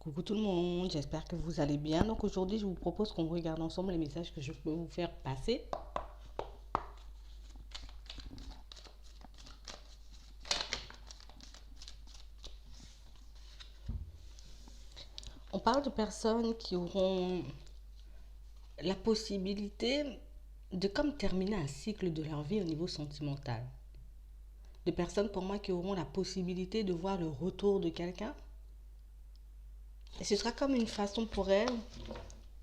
Coucou tout le monde, j'espère que vous allez bien. Donc aujourd'hui, je vous propose qu'on regarde ensemble les messages que je peux vous faire passer. On parle de personnes qui auront la possibilité de comme terminer un cycle de leur vie au niveau sentimental. De personnes pour moi qui auront la possibilité de voir le retour de quelqu'un. Et ce sera comme une façon pour elles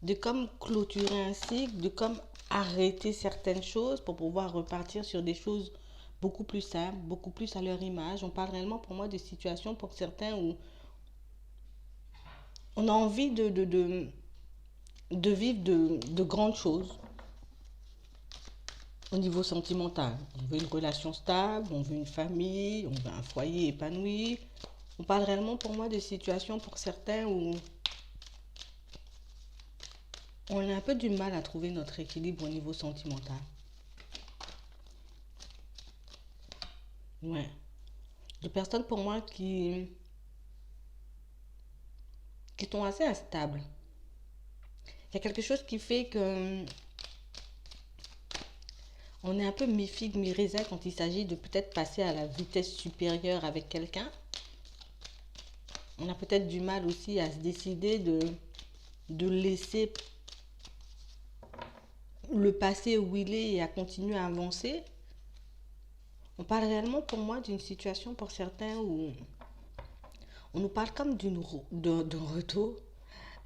de comme clôturer un cycle, de comme arrêter certaines choses pour pouvoir repartir sur des choses beaucoup plus simples, beaucoup plus à leur image. On parle réellement pour moi de situations pour certains où on a envie de vivre de grandes choses au niveau sentimental. On veut une relation stable, on veut une famille, on veut un foyer épanoui. On parle réellement pour moi de situations pour certains où on a un peu du mal à trouver notre équilibre au niveau sentimental. Ouais. De personnes pour moi qui sont assez instables. Il y a quelque chose qui fait que on est un peu mi-figue, mi-raisin quand il s'agit de peut-être passer à la vitesse supérieure avec quelqu'un. On a peut-être du mal aussi à se décider de laisser le passé où il est et à continuer à avancer. On parle réellement pour moi d'une situation pour certains où on nous parle comme d'un retour,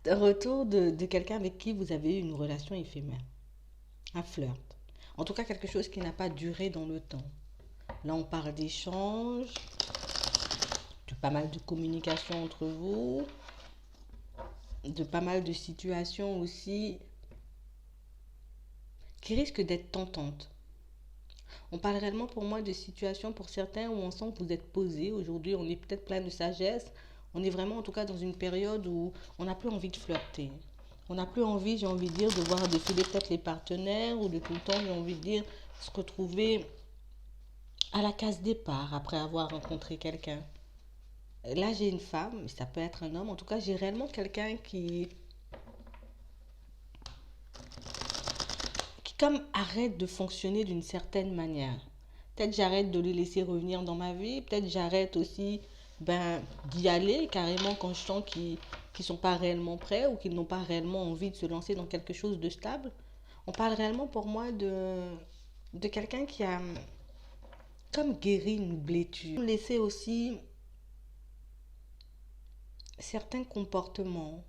de quelqu'un avec qui vous avez eu une relation éphémère, un flirt. En tout cas, quelque chose qui n'a pas duré dans le temps. Là, on parle d'échanges, de pas mal de communication entre vous, de pas mal de situations aussi qui risquent d'être tentantes. On parle réellement pour moi de situations pour certains où on sent que vous êtes posé. Aujourd'hui, on est peut-être plein de sagesse. On est vraiment en tout cas dans une période où on n'a plus envie de flirter. On n'a plus envie, j'ai envie de dire, de voir défiler peut-être les partenaires ou de tout le temps, j'ai envie de dire, se retrouver à la case départ après avoir rencontré quelqu'un. Là, j'ai une femme, ça peut être un homme. En tout cas, j'ai réellement quelqu'un qui comme arrête de fonctionner d'une certaine manière. Peut-être j'arrête de les laisser revenir dans ma vie. Peut-être j'arrête aussi d'y aller carrément quand je sens qu'ils ne sont pas réellement prêts ou qu'ils n'ont pas réellement envie de se lancer dans quelque chose de stable. On parle réellement pour moi de quelqu'un qui a comme guéri une blessure. Laisser aussi certains comportements,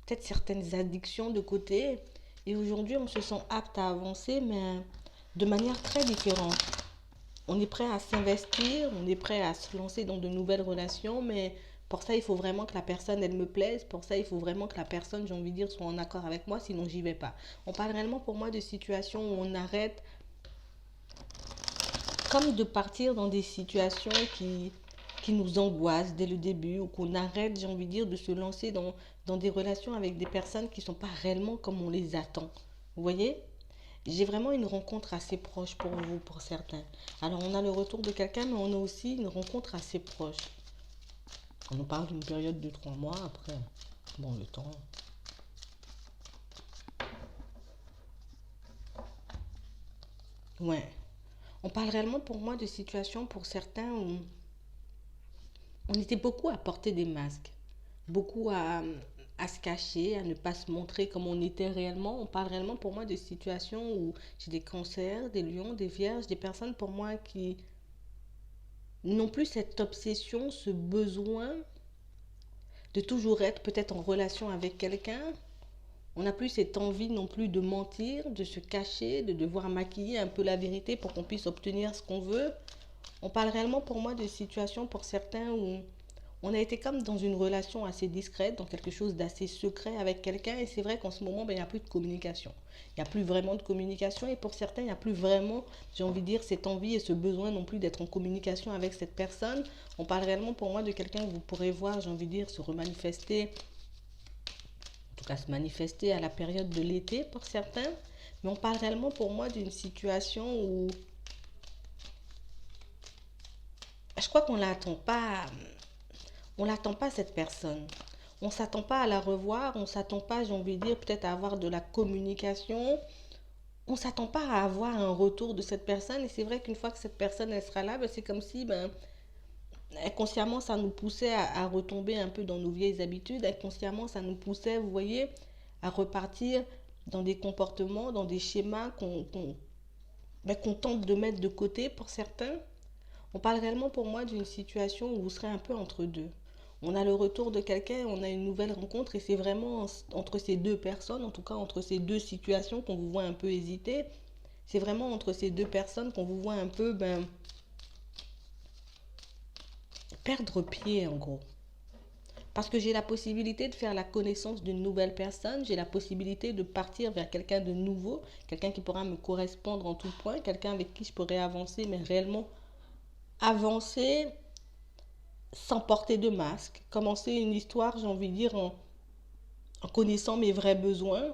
peut-être certaines addictions de côté. Et aujourd'hui, on se sent apte à avancer, mais de manière très différente. On est prêt à s'investir, on est prêt à se lancer dans de nouvelles relations, mais pour ça, il faut vraiment que la personne, elle me plaise. Pour ça, il faut vraiment que la personne, j'ai envie de dire, soit en accord avec moi, sinon j'y vais pas. On parle réellement pour moi de situations où on arrête comme de partir dans des situations qui nous angoissent dès le début ou qu'on arrête, j'ai envie de dire, de se lancer dans des relations avec des personnes qui ne sont pas réellement comme on les attend. Vous voyez? J'ai vraiment une rencontre assez proche pour vous, pour certains. Alors, on a le retour de quelqu'un, mais on a aussi une rencontre assez proche. On nous parle d'une période de 3 mois après. Bon, le temps. Ouais. On parle réellement pour moi de situations pour certains où on était beaucoup à porter des masques, beaucoup à se cacher, à ne pas se montrer comme on était réellement. On parle réellement pour moi de situations où j'ai des cancers, des lions, des vierges, des personnes pour moi qui n'ont plus cette obsession, ce besoin de toujours être peut-être en relation avec quelqu'un. On n'a plus cette envie non plus de mentir, de se cacher, de devoir maquiller un peu la vérité pour qu'on puisse obtenir ce qu'on veut. On parle réellement pour moi de situations pour certains où on a été comme dans une relation assez discrète, dans quelque chose d'assez secret avec quelqu'un. Et c'est vrai qu'en ce moment, il n'y a plus de communication. Il n'y a plus vraiment de communication. Et pour certains, il n'y a plus vraiment, j'ai envie de dire, cette envie et ce besoin non plus d'être en communication avec cette personne. On parle réellement pour moi de quelqu'un que vous pourrez voir, j'ai envie de dire, se remanifester, en tout cas se manifester à la période de l'été pour certains. Mais on parle réellement pour moi d'une situation où je crois qu'on l'attend pas, on l'attend pas cette personne. On ne s'attend pas à la revoir, on ne s'attend pas, j'ai envie de dire, peut-être à avoir de la communication. On ne s'attend pas à avoir un retour de cette personne. Et c'est vrai qu'une fois que cette personne, elle sera là, ben, c'est comme si inconsciemment, ça nous poussait à retomber un peu dans nos vieilles habitudes. Inconsciemment, ça nous poussait, vous voyez, à repartir dans des comportements, dans des schémas qu'on tente de mettre de côté pour certains. On parle réellement pour moi d'une situation où vous serez un peu entre deux. On a le retour de quelqu'un, on a une nouvelle rencontre et c'est vraiment entre ces deux personnes, en tout cas entre ces deux situations qu'on vous voit un peu hésiter. C'est vraiment entre ces deux personnes qu'on vous voit un peu perdre pied en gros. Parce que j'ai la possibilité de faire la connaissance d'une nouvelle personne, j'ai la possibilité de partir vers quelqu'un de nouveau, quelqu'un qui pourra me correspondre en tout point, quelqu'un avec qui je pourrais avancer, mais réellement avancer sans porter de masque, commencer une histoire, j'ai envie de dire, en connaissant mes vrais besoins.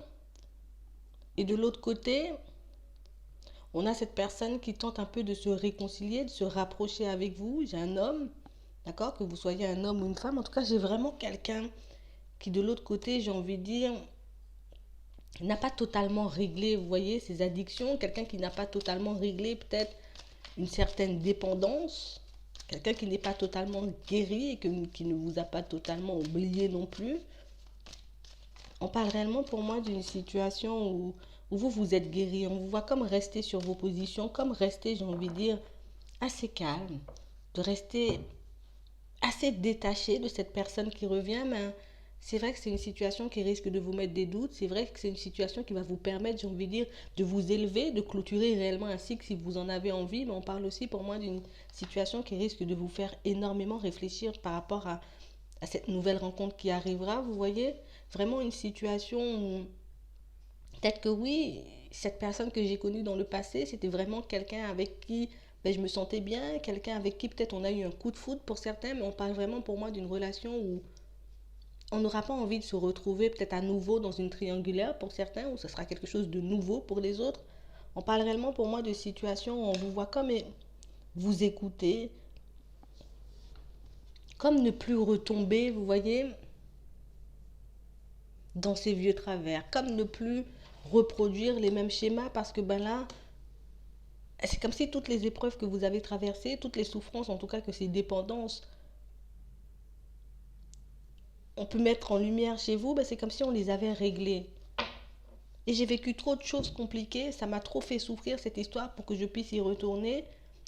Et de l'autre côté, on a cette personne qui tente un peu de se réconcilier, de se rapprocher avec vous. J'ai un homme, d'accord, que vous soyez un homme ou une femme. En tout cas, j'ai vraiment quelqu'un qui, de l'autre côté, j'ai envie de dire, n'a pas totalement réglé, vous voyez, ses addictions. Quelqu'un qui n'a pas totalement réglé peut-être une certaine dépendance. Quelqu'un qui n'est pas totalement guéri et qui ne vous a pas totalement oublié non plus. On parle réellement pour moi d'une situation où vous vous êtes guéri. On vous voit comme rester sur vos positions, comme rester, j'ai envie de dire, assez calme, de rester assez détaché de cette personne qui revient. Mais c'est vrai que c'est une situation qui risque de vous mettre des doutes. C'est vrai que c'est une situation qui va vous permettre, j'ai envie de dire, de vous élever, de clôturer réellement un cycle si vous en avez envie. Mais on parle aussi pour moi d'une situation qui risque de vous faire énormément réfléchir par rapport à cette nouvelle rencontre qui arrivera. Vous voyez, vraiment une situation où peut-être que oui, cette personne que j'ai connue dans le passé, c'était vraiment quelqu'un avec qui je me sentais bien, quelqu'un avec qui peut-être on a eu un coup de foudre pour certains, mais on parle vraiment pour moi d'une relation où on n'aura pas envie de se retrouver peut-être à nouveau dans une triangulaire pour certains, où ce sera quelque chose de nouveau pour les autres. On parle réellement pour moi de situations où on vous voit comme vous écouter, comme ne plus retomber, vous voyez, dans ces vieux travers, comme ne plus reproduire les mêmes schémas parce que là, c'est comme si toutes les épreuves que vous avez traversées, toutes les souffrances, en tout cas que ces dépendances, on peut mettre en lumière chez vous, c'est comme si on les avait réglées. Et j'ai vécu trop de choses compliquées, ça m'a trop fait souffrir cette histoire pour que je puisse y retourner.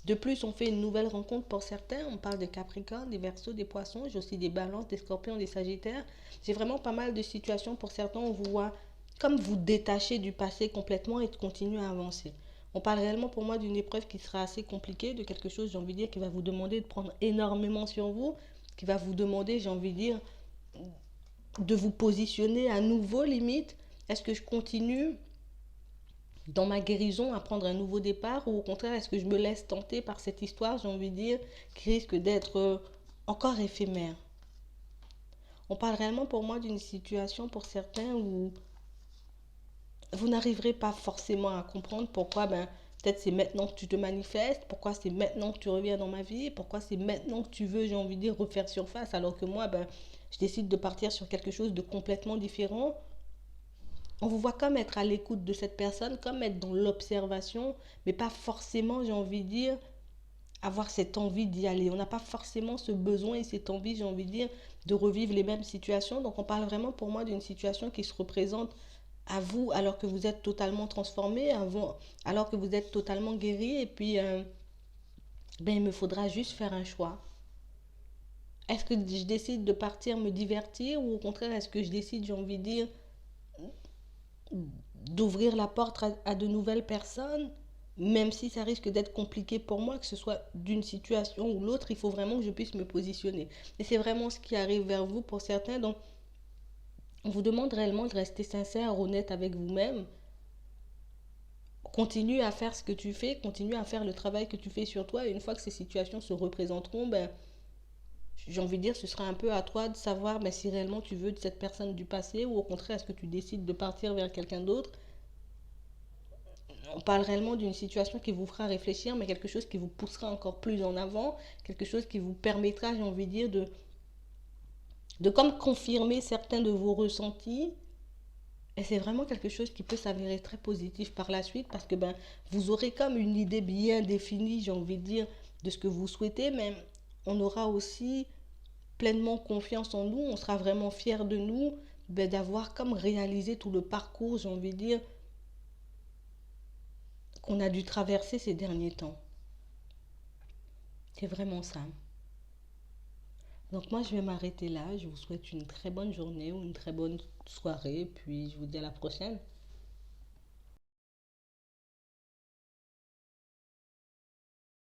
De plus, on fait une nouvelle rencontre pour certains. On parle de Capricorne, des Verseaux, des Poissons. J'ai aussi des Balances, des Scorpions, des Sagittaires. J'ai vraiment pas mal de situations pour certains. On vous voit comme vous détacher du passé complètement et de continuer à avancer. On parle réellement pour moi d'une épreuve qui sera assez compliquée, de quelque chose, j'ai envie de dire, qui va vous demander de prendre énormément sur vous, qui va vous demander, j'ai envie de dire, de vous positionner à nouveau limite. Est-ce que je continue dans ma guérison à prendre un nouveau départ ou au contraire est-ce que je me laisse tenter par cette histoire, j'ai envie de dire, qui risque d'être encore éphémère. On parle réellement pour moi d'une situation pour certains où vous n'arriverez pas forcément à comprendre pourquoi peut-être c'est maintenant que tu te manifestes, pourquoi c'est maintenant que tu reviens dans ma vie, pourquoi c'est maintenant que tu veux, j'ai envie de dire, refaire surface alors que moi je décide de partir sur quelque chose de complètement différent. On vous voit comme être à l'écoute de cette personne, comme être dans l'observation, mais pas forcément, j'ai envie de dire, avoir cette envie d'y aller. On n'a pas forcément ce besoin et cette envie, j'ai envie de dire, de revivre les mêmes situations. Donc on parle vraiment pour moi d'une situation qui se représente à vous alors que vous êtes totalement transformé, alors que vous êtes totalement guéri. Et puis, il me faudra juste faire un choix. Est-ce que je décide de partir me divertir ou au contraire, est-ce que je décide, j'ai envie de dire, d'ouvrir la porte à de nouvelles personnes, même si ça risque d'être compliqué pour moi, que ce soit d'une situation ou l'autre, il faut vraiment que je puisse me positionner. Et c'est vraiment ce qui arrive vers vous pour certains. Donc, on vous demande réellement de rester sincère, honnête avec vous-même. Continue à faire ce que tu fais, continue à faire le travail que tu fais sur toi. Et une fois que ces situations se représenteront, j'ai envie de dire, ce sera un peu à toi de savoir si réellement tu veux de cette personne du passé ou au contraire, est-ce que tu décides de partir vers quelqu'un d'autre. On parle réellement d'une situation qui vous fera réfléchir, mais quelque chose qui vous poussera encore plus en avant, quelque chose qui vous permettra, j'ai envie de dire, de comme confirmer certains de vos ressentis. Et c'est vraiment quelque chose qui peut s'avérer très positif par la suite parce que ben, vous aurez comme une idée bien définie, j'ai envie de dire, de ce que vous souhaitez, mais on aura aussi pleinement confiance en nous, on sera vraiment fiers de nous, ben, d'avoir comme réalisé tout le parcours, j'ai envie de dire, qu'on a dû traverser ces derniers temps. C'est vraiment ça. Donc moi, je vais m'arrêter là. Je vous souhaite une très bonne journée ou une très bonne soirée. Puis je vous dis à la prochaine.